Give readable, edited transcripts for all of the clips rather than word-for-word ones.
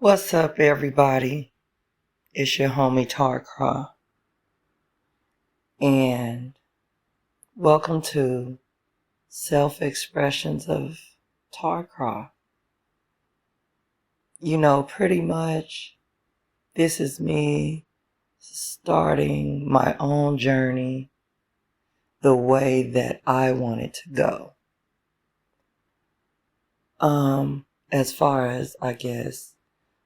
What's up, everybody? It's your homie Tarr Craw, and welcome to Self-Expressions of Tarr Craw. Pretty much this is me starting my own journey the way that I want it to go. As far as, I guess,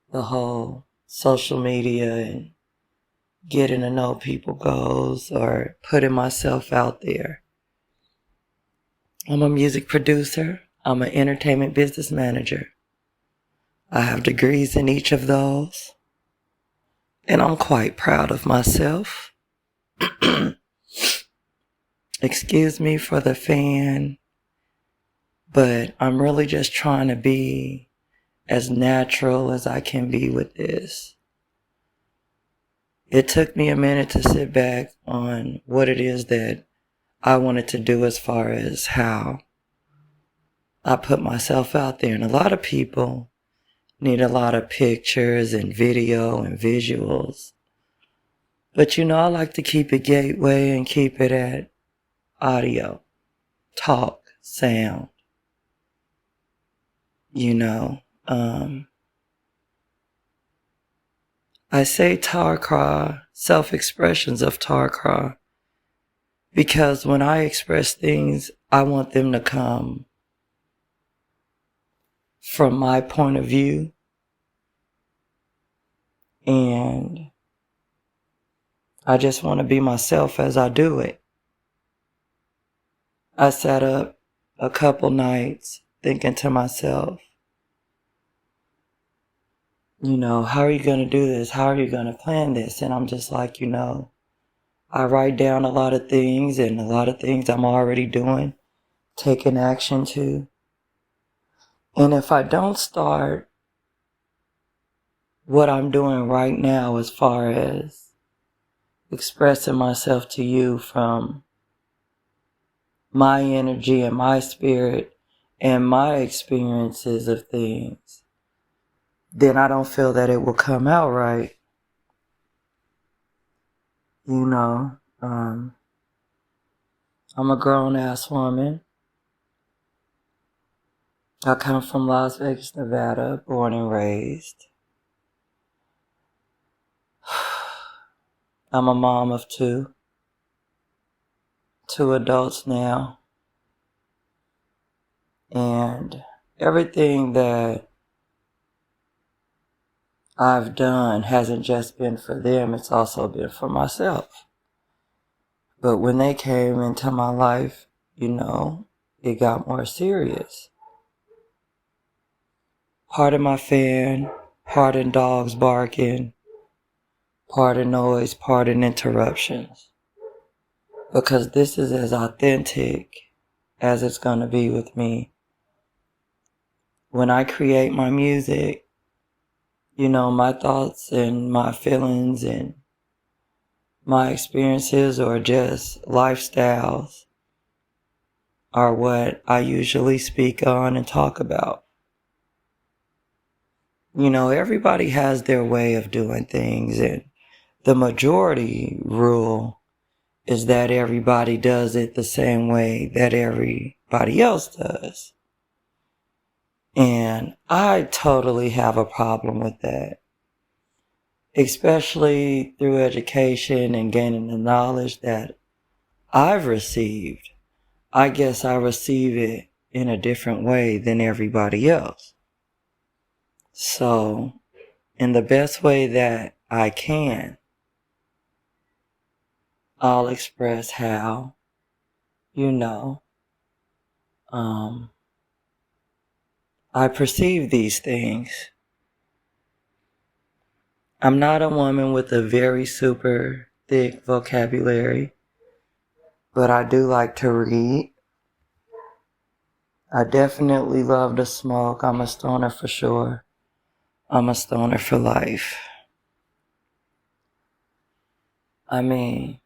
the whole social media and getting to know people goes, or putting myself out there. I'm a music producer. I'm an entertainment business manager. I have degrees in each of those, and I'm quite proud of myself. Excuse me for the fan, but I'm really just trying to be as natural as I can be with this. It took me a minute to sit back on what it is that I wanted to do as far as how I put myself out there. And a lot of people need a lot of pictures and video and visuals. But I like to keep it gateway and keep it at audio, talk, sound. I say Tarr Craw, self-expressions of Tarr Craw, because when I express things, I want them to come from my point of view. And I just want to be myself as I do it. I sat up a couple nights thinking to myself, how are you going to do this? How are you going to plan this? And I'm just like, I write down a lot of things, and a lot of things I'm already doing, taking action to. And if I don't start what I'm doing right now as far as expressing myself to you from my energy and my spirit and my experiences of things, then I don't feel that it will come out right. I'm a grown-ass woman. I come from Las Vegas, Nevada, born and raised. I'm a mom of two adults now. And everything that I've done hasn't just been for them, it's also been for myself. But when they came into my life, it got more serious. Pardon my fan, pardon dogs barking, pardon noise, pardon interruptions. Because this is as authentic as it's going to be with me. When I create my music, my thoughts and my feelings and my experiences or just lifestyles are what I usually speak on and talk about. Everybody has their way of doing things, and the majority rule is that everybody does it the same way that everybody else does. And I totally have a problem with that, especially through education and gaining the knowledge that I've received. I guess I receive it in a different way than everybody else. So, in the best way that I can, I'll express how, I perceive these things. I'm not a woman with a very super thick vocabulary, but I do like to read. I definitely love to smoke. I'm a stoner for sure. I'm a stoner for life. I mean,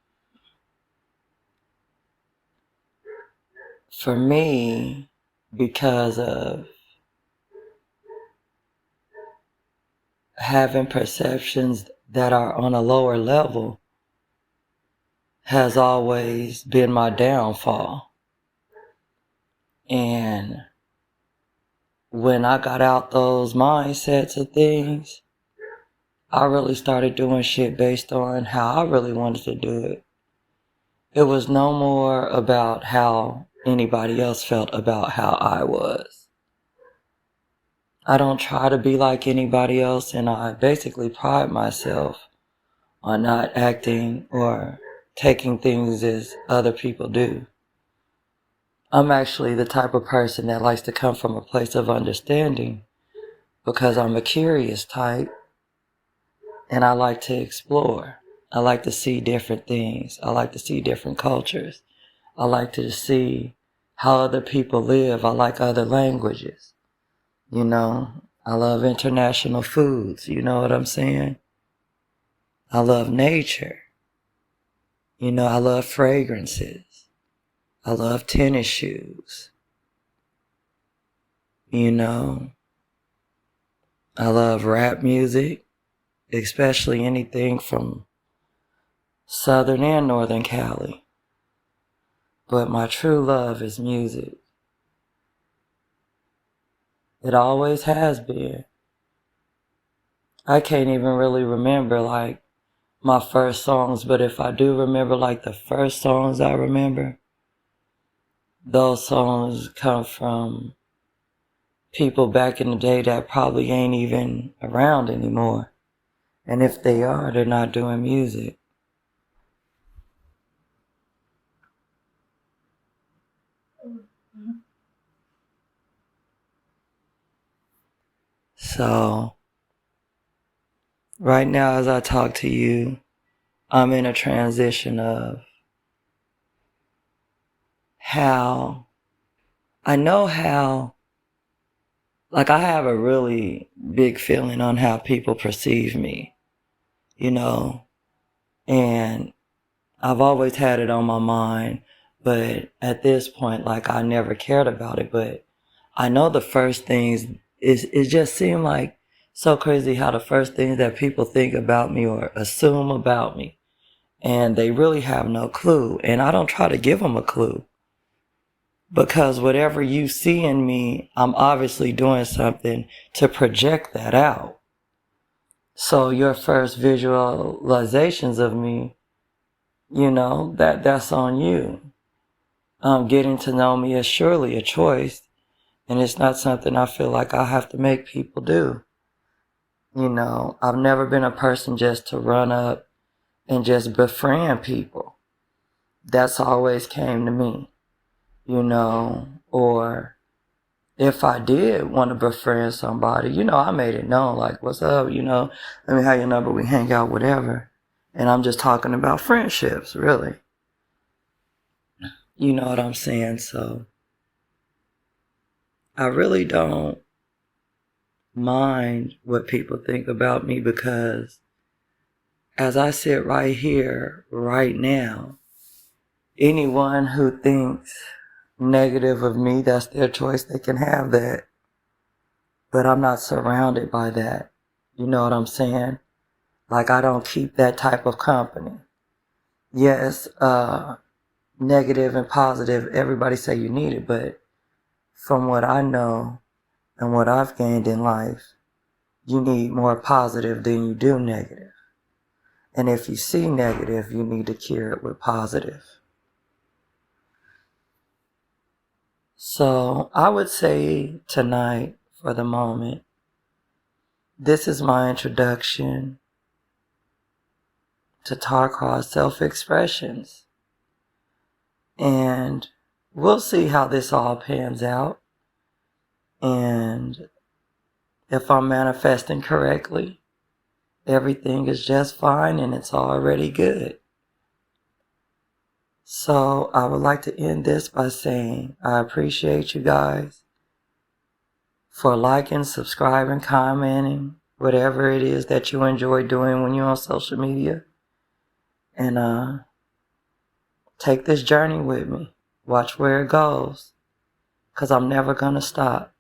for me, because of having perceptions that are on a lower level has always been my downfall. And when I got out those mindsets of things, I really started doing shit based on how I really wanted to do it. It was no more about how anybody else felt about how I was. I don't try to be like anybody else, and I basically pride myself on not acting or taking things as other people do. I'm actually the type of person that likes to come from a place of understanding because I'm a curious type and I like to explore. I like to see different things. I like to see different cultures. I like to see how other people live. I like other languages. You know, I love international foods. You know what I'm saying? I love nature. You know, I love fragrances. I love tennis shoes. You know, I love rap music, especially anything from Southern and Northern Cali. But my true love is music. It always has been. I can't even really remember like my first songs, but if I do remember like the first songs I remember, those songs come from people back in the day that probably ain't even around anymore. And if they are, they're not doing music. So, right now as I talk to you, I'm in a transition of how, I know how, like I have a really big feeling on how people perceive me, you know, and I've always had it on my mind, but at this point, like I never cared about it, but I know the first things it just seemed like so crazy how the first things that people think about me or assume about me, and they really have no clue. And I don't try to give them a clue because whatever you see in me, I'm obviously doing something to project that out. So your first visualizations of me, you know, that's on you. Getting to know me is surely a choice, and it's not something I feel like I have to make people do. You know, I've never been a person just to run up and just befriend people. That's always came to me, you know, or if I did want to befriend somebody, you know, I made it known, like, what's up, you know, let me have your number, we hang out, whatever. And I'm just talking about friendships, really. You know what I'm saying? So I really don't mind what people think about me because as I sit right here, right now, anyone who thinks negative of me, that's their choice. They can have that. But I'm not surrounded by that. You know what I'm saying? Like I don't keep that type of company. Yes, negative and positive, everybody say you need it, but from what I know and what I've gained in life, you need more positive than you do negative. And if you see negative, you need to cure it with positive. So I would say tonight, for the moment, this is my introduction to Tarr Craw self-expressions. And we'll see how this all pans out. And if I'm manifesting correctly, everything is just fine and it's already good. So I would like to end this by saying I appreciate you guys for liking, subscribing, commenting, whatever it is that you enjoy doing when you're on social media. And take this journey with me. Watch where it goes, because I'm never going to stop.